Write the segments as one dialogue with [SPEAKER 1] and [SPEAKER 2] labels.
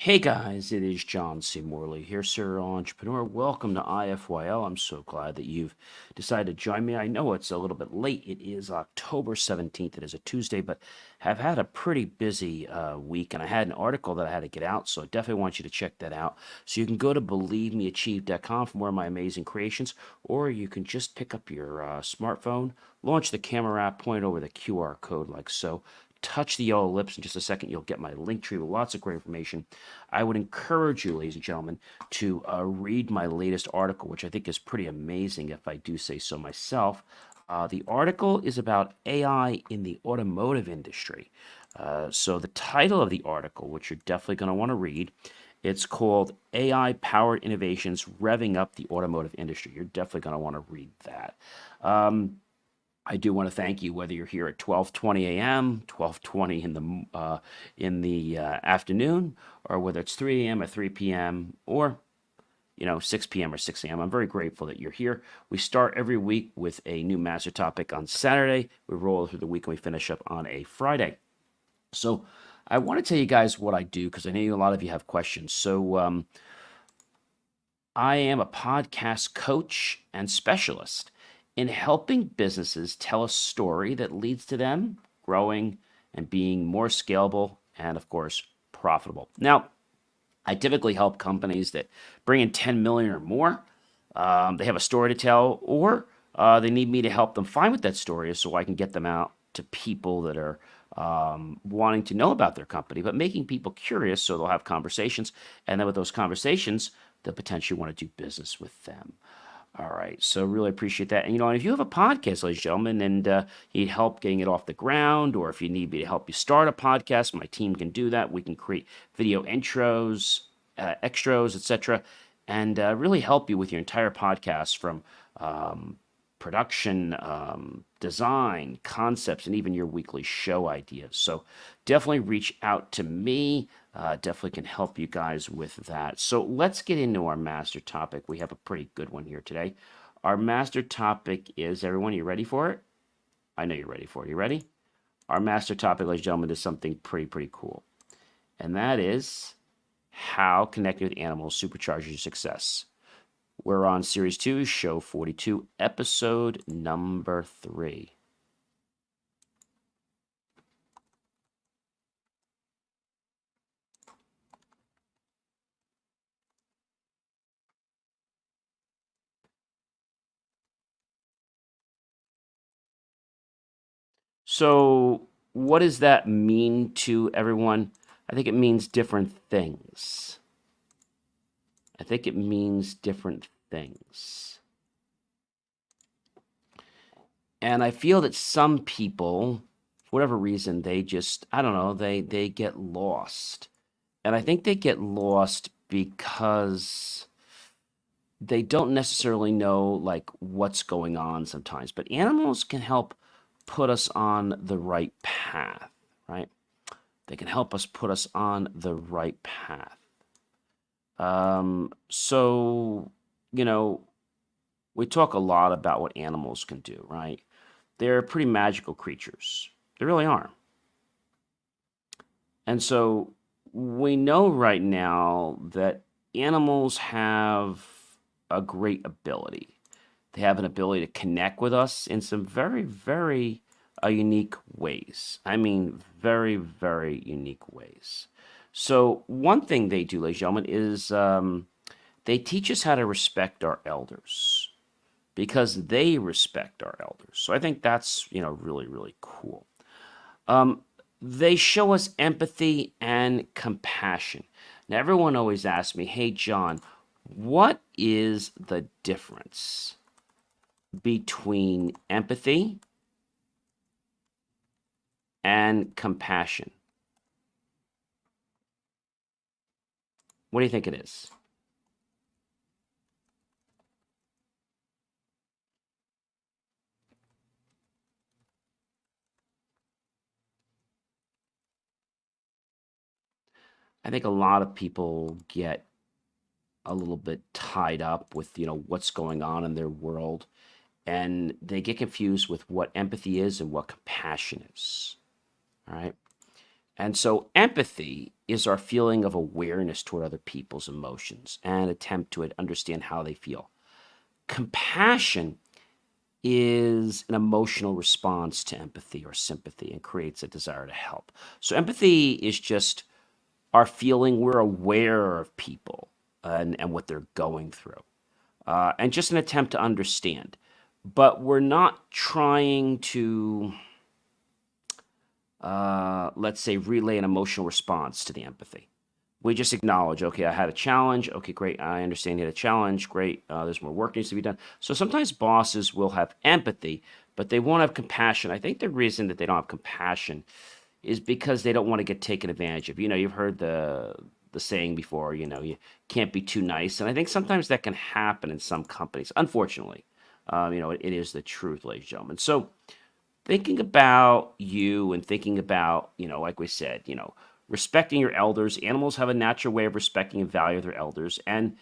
[SPEAKER 1] Hey guys, it is John C. Morley here, serial entrepreneur. Welcome to IFYL. I'm so glad that you've decided to join me. I know it's a little bit late. It is October 17th. It is a Tuesday, but have had a pretty busy week, and I had an article that I had to get out, so I definitely want you to check that out. So you can go to believemeachieve.com for more of my amazing creations, or you can just pick up your smartphone, launch the camera app, point over the QR code like so. Touch the yellow lips. In just a second, you'll get my link tree with lots of great information. I would encourage you, ladies and gentlemen, to read my latest article, which I think is pretty amazing if I do say so myself. The article is about AI in the automotive industry. So the title of the article, which you're definitely going to want to read, it's called AI-Powered Innovations Revving Up the Automotive Industry. You're definitely going to want to read that. I do want to thank you, whether you're here at 12:20 a.m., 12:20 in the afternoon, or whether it's 3 a.m. or 3 p.m., or 6 p.m. or 6 a.m. I'm very grateful that you're here. We start every week with a new master topic on Saturday. We roll through the week and we finish up on a Friday. So I want to tell you guys what I do because I know a lot of you have questions. So I am a podcast coach and specialist in helping businesses tell a story that leads to them growing and being more scalable and, of course, profitable. Now, I typically help companies that bring in 10 million or more. They have a story to tell, or they need me to help them find what that story is so I can get them out to people that are wanting to know about their company, but making people curious so they'll have conversations. And then with those conversations, they'll potentially want to do business with them. All right, so really appreciate that. And if you have a podcast, ladies and gentlemen, and you need help getting it off the ground, or if you need me to help you start a podcast, my team can do that. We can create video intros, extras, etc., and really help you with your entire podcast from production, design, concepts, and even your weekly show ideas. So definitely reach out to me. Definitely can help you guys with that. So let's get into our master topic. We have a pretty good one here today. Our master topic is, everyone, you ready for it? I know you're ready for it. You ready? Our master topic, ladies and gentlemen, is something pretty cool. And that is how connecting with animals supercharges your success. We're on Series 2, Show 42, Episode number 3. So, what does that mean to everyone? I think it means different things. I think it means different things. And I feel that some people, for whatever reason, they just, I don't know, they get lost. And I think they get lost because they don't necessarily know like what's going on sometimes. But animals can help put us on the right path, right? They can help us put us on the right path. So, we talk a lot about what animals can do, right? They're pretty magical creatures. They really are. And so we know right now that animals have a great ability. They have an ability to connect with us in some very unique ways. I mean, very unique ways. So one thing they do, ladies and gentlemen, is they teach us how to respect our elders because they respect our elders. So I think that's, really cool. They show us empathy and compassion. Now, everyone always asks me, hey, John, what is the difference between empathy and compassion? What do you think it is? I think a lot of people get a little bit tied up with, what's going on in their world, and they get confused with what empathy is and what compassion is. All right. And so empathy is our feeling of awareness toward other people's emotions and attempt to understand how they feel. Compassion is an emotional response to empathy or sympathy and creates a desire to help. So empathy is just our feeling we're aware of people and what they're going through, and just an attempt to understand. But we're not trying to, let's say, relay an emotional response to the empathy. We just acknowledge, okay, I had a challenge. Okay, great. I understand you had a challenge. Great. There's more work needs to be done. So sometimes bosses will have empathy, but they won't have compassion. I think the reason that they don't have compassion is because they don't want to get taken advantage of. You've heard the saying before. You can't be too nice, and I think sometimes that can happen in some companies. Unfortunately, it is the truth, ladies and gentlemen. So thinking about you and thinking about, like we said, respecting your elders. Animals have a natural way of respecting and value their elders, and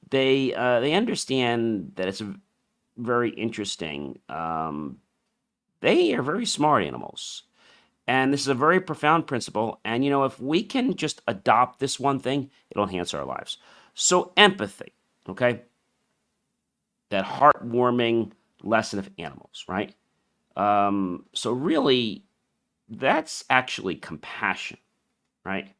[SPEAKER 1] they understand that it's very interesting. They are very smart animals, and this is a very profound principle. And if we can just adopt this one thing, it'll enhance our lives. So empathy, okay, that heartwarming lesson of animals, right? So really, that's actually compassion, right?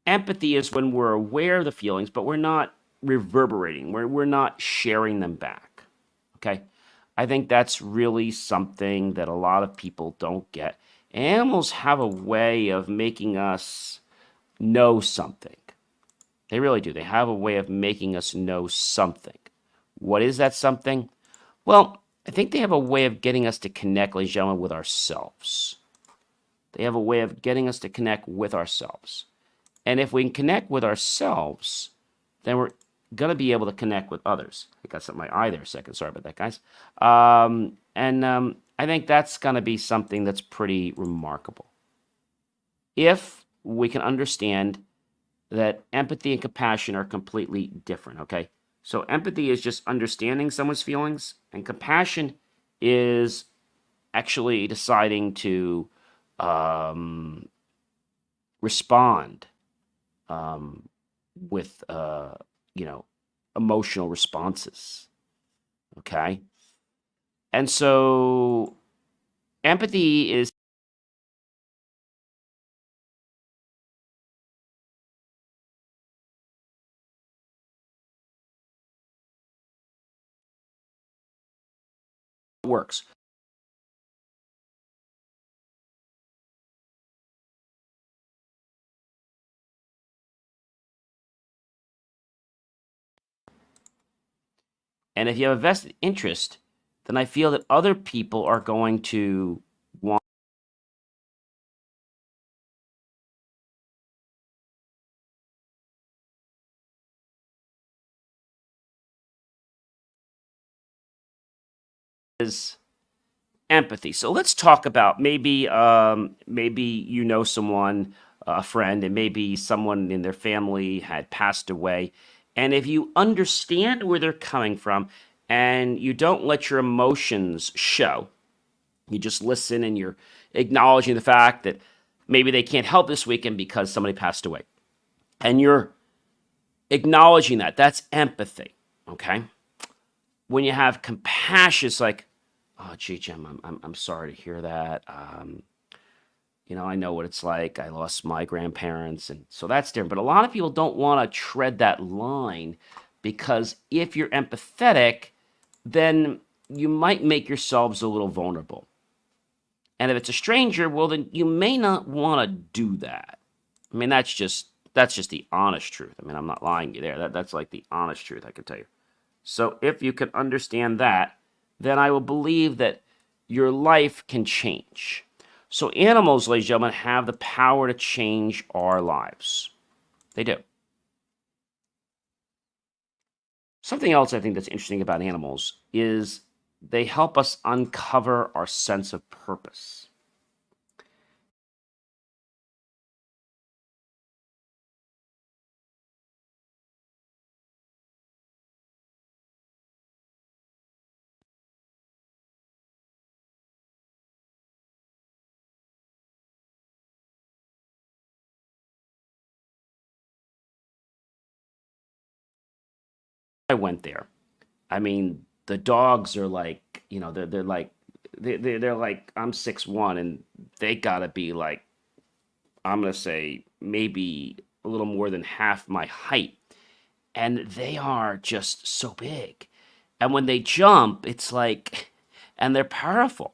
[SPEAKER 1] Empathy is when we're aware of the feelings, but we're not reverberating. We're not sharing them back. Okay? I think that's really something that a lot of people don't get. Animals have a way of making us know something. They really do. They have a way of making us know something. What is that something? Well, I think they have a way of getting us to connect, ladies and gentlemen, with ourselves. They have a way of getting us to connect with ourselves. And if we can connect with ourselves, then we're going to be able to connect with others. I got something in my eye there a second. Sorry about that, guys. And I think that's going to be something that's pretty remarkable. If we can understand that empathy and compassion are completely different, okay? So empathy is just understanding someone's feelings, and compassion is actually deciding to respond with emotional responses. Okay, and so empathy is works. And if you have a vested interest, then I feel that other people are going to want is empathy. So let's talk about maybe someone, a friend, and maybe someone in their family had passed away. And if you understand where they're coming from and you don't let your emotions show, you just listen and you're acknowledging the fact that maybe they can't help this weekend because somebody passed away. And you're acknowledging that. That's empathy. Okay. When you have compassion, it's like, oh, gee, Jim, I'm sorry to hear that. I know what it's like. I lost my grandparents, and so that's different. But a lot of people don't want to tread that line because if you're empathetic, then you might make yourselves a little vulnerable. And if it's a stranger, well, then you may not want to do that. I mean, that's just the honest truth. I mean, I'm not lying to you there. That's like the honest truth I can tell you. So if you can understand that, then I will believe that your life can change. So animals, ladies and gentlemen, have the power to change our lives. They do. Something else I think that's interesting about animals is they help us uncover our sense of purpose. I went there. I mean, the dogs are like, they're like, they're like, I'm 6'1", and they gotta be like, I'm gonna say maybe a little more than half my height, and they are just so big. And when they jump, it's like, and they're powerful,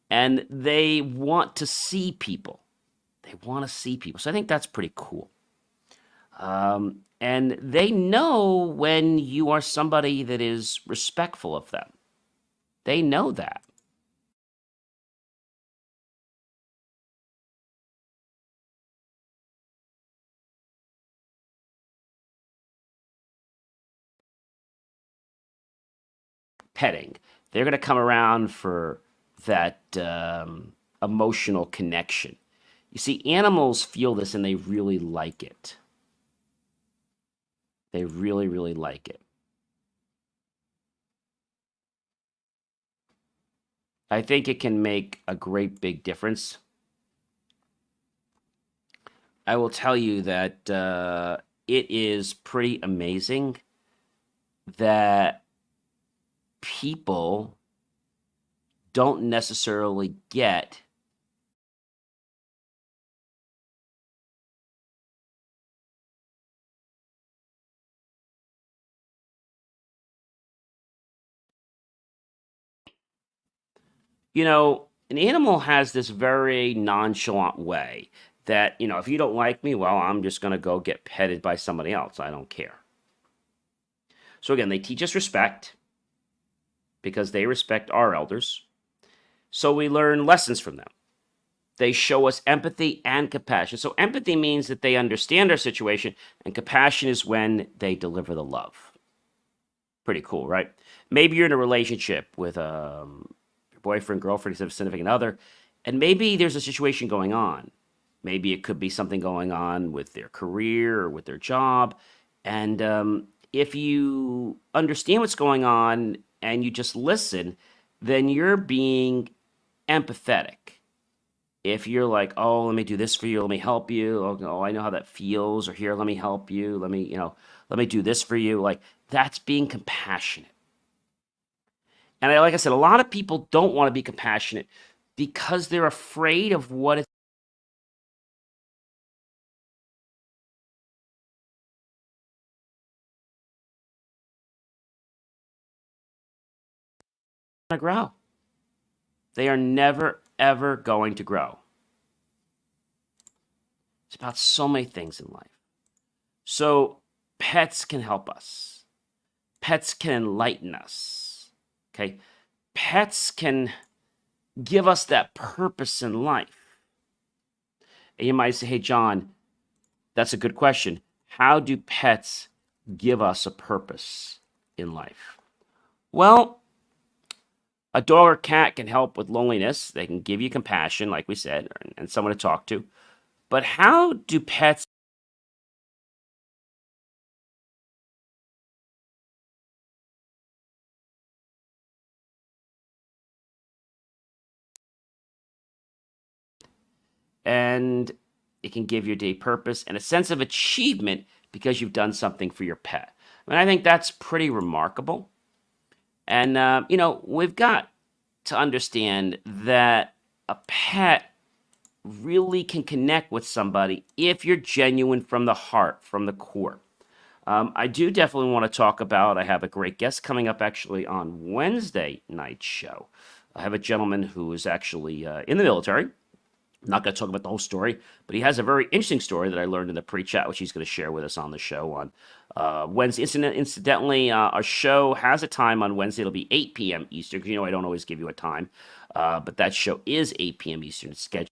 [SPEAKER 1] and they want to see people. They want to see people. So I think that's pretty cool. And they know when you are somebody that is respectful of them. They know that. Petting. They're going to come around for that emotional connection. You see, animals feel this and they really like it. They really, really like it. I think it can make a great big difference. I will tell you that it is pretty amazing that people don't necessarily get an animal has this very nonchalant way that, if you don't like me, well, I'm just going to go get petted by somebody else. I don't care. So again, they teach us respect because they respect our elders. So we learn lessons from them. They show us empathy and compassion. So empathy means that they understand our situation, and compassion is when they deliver the love. Pretty cool, right? Maybe you're in a relationship with your boyfriend, girlfriend, significant other, and maybe there's a situation going on. Maybe it could be something going on with their career or with their job. And if you understand what's going on and you just listen, then you're being empathetic. If you're like, oh, let me do this for you, let me help you. Oh, I know how that feels. Or here, let me help you. Let me do this for you. Like, that's being compassionate. And like I said, a lot of people don't want to be compassionate because they're afraid of what it's going to grow. They are never, ever going to grow. It's about so many things in life. So, pets can help us, pets can enlighten us. Okay. Pets can give us that purpose in life. And you might say, hey, John, that's a good question. How do pets give us a purpose in life? Well, a dog or cat can help with loneliness. They can give you compassion, like we said, and someone to talk to. But how do pets and it can give your day purpose and a sense of achievement because you've done something for your pet. I mean, I think that's pretty remarkable. And, we've got to understand that a pet really can connect with somebody if you're genuine from the heart, from the core. I do definitely want to talk about, I have a great guest coming up actually on Wednesday night show. I have a gentleman who is actually in the military. I'm not going to talk about the whole story, but he has a very interesting story that I learned in the pre-chat, which he's going to share with us on the show on Wednesday. Incidentally, our show has a time on Wednesday. It'll be 8 p.m. Eastern, because I don't always give you a time, but that show is 8 p.m. Eastern. It's scheduled.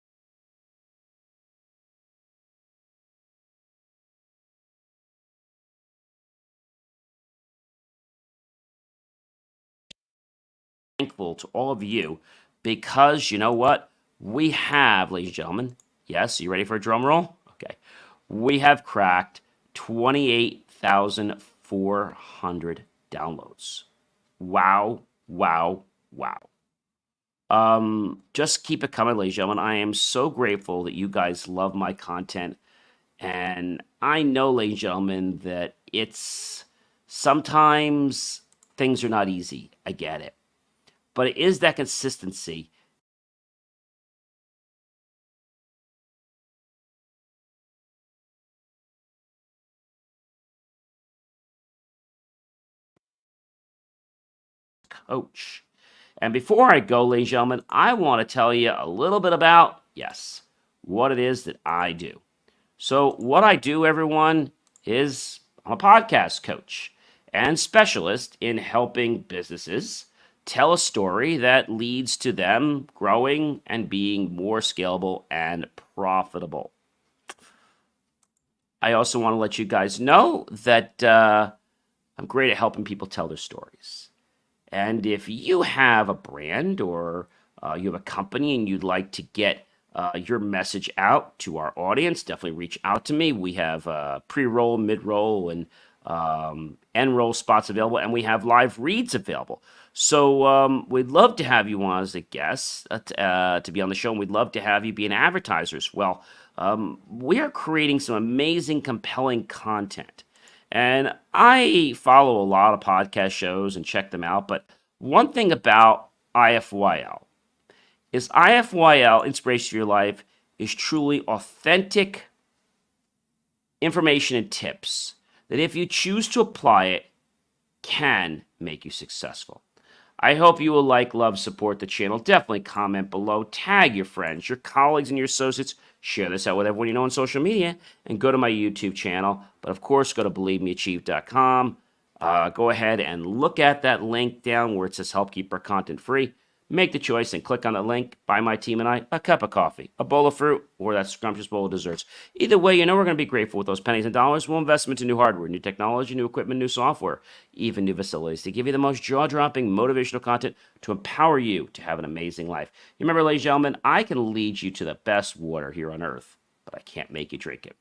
[SPEAKER 1] Thankful to all of you because you know what? We have, ladies and gentlemen, yes, you ready for a drum roll? Okay. We have cracked 28,400 downloads. Wow, wow, wow. Just keep it coming, ladies and gentlemen. I am so grateful that you guys love my content. And I know, ladies and gentlemen, that it's Sometimes things are not easy. I get it. But it is that consistency. Coach. And before I go, ladies and gentlemen, I want to tell you a little bit about, yes, what it is that I do. So, what I do, everyone, is I'm a podcast coach and specialist in helping businesses tell a story that leads to them growing and being more scalable and profitable. I also want to let you guys know that I'm great at helping people tell their stories. And if you have a brand or you have a company and you'd like to get your message out to our audience, definitely reach out to me. We have pre-roll, mid-roll, and end-roll spots available, and we have live reads available. So we'd love to have you on as a guest to be on the show, and we'd love to have you be an advertiser as well. We are creating some amazing, compelling content. And I follow a lot of podcast shows and check them out. But one thing about IFYL is IFYL, Inspiration for Your Life, is truly authentic information and tips that if you choose to apply it, can make you successful. I hope you will like, love, support the channel. Definitely comment below. Tag your friends, your colleagues, and your associates. Share this out with everyone you know on social media. And go to my YouTube channel. But of course, go to believemeachieve.com. Go ahead and look at that link down where it says help keep our content free. Make the choice and click on that link. Buy my team and I a cup of coffee, a bowl of fruit, or that scrumptious bowl of desserts. Either way, you know we're going to be grateful with those pennies and dollars. We'll invest into new hardware, new technology, new equipment, new software, even new facilities to give you the most jaw-dropping motivational content to empower you to have an amazing life. Remember, ladies and gentlemen, I can lead you to the best water here on earth, but I can't make you drink it.